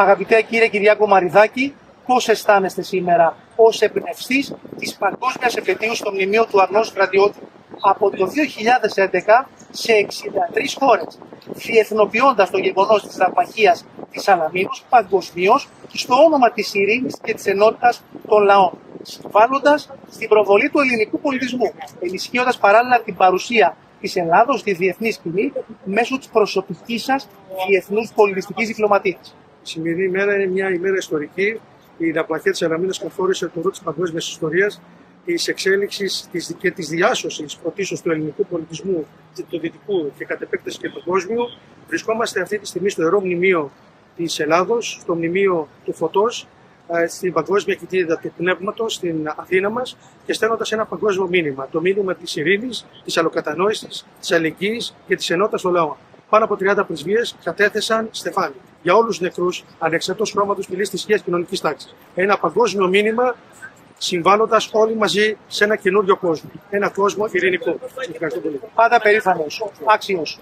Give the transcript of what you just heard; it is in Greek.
Αγαπητέ κύριε Κυριάκο Μαριδάκη, πώς αισθάνεστε σήμερα ως εμπνευστής της παγκόσμιας επετείου στο μνημείο του Αρνός Στρατιώτη από το 2011 σε 63 χώρες, διεθνοποιώντας το γεγονός της ναυπαγίας της Σαλαμίνος παγκοσμίως στο όνομα της ειρήνης και της ενότητας των λαών, συμβάλλοντας στην προβολή του ελληνικού πολιτισμού, ενισχύοντας παράλληλα την παρουσία της Ελλάδος στη διεθνή σκηνή μέσω της προσωπικής σας διεθνούς πολιτιστικής διπλωματίας. Η σημερινή ημέρα είναι μια ημέρα ιστορική. Η ναυπαγία της Σαλαμίνος καθόρισε το ρου της παγκόσμιας ιστορίας, της εξέλιξης και της διάσωσης πρωτίστως του ελληνικού πολιτισμού, του δυτικού και κατ' επέκταση και του κόσμιου. Βρισκόμαστε αυτή τη στιγμή στο Ιερό Μνημείο της Ελλάδος, στο Μνημείο του Φωτός, στην Παγκόσμια Κοιτίδα του Πνεύματος, στην Αθήνα μας, και στέλνοντας ένα παγκόσμιο μήνυμα. Το μήνυμα της ειρήνης, της αλλοκατανόησης, της αλληλεγγύης και της ενότητας των λαών. Πάνω από 30 πρεσβείες κατέθεσαν στεφάνι για όλους τους νεκρούς, ανεξαρτήτως χρώματος, φυλής, θρησκείας, κοινωνικής τάξης. Ένα παγκόσμιο μήνυμα, συμβάλλοντας όλοι μαζί σε ένα καινούριο κόσμο. Ένα κόσμο ειρηνικό. Πάντα περήφανος, άξιος.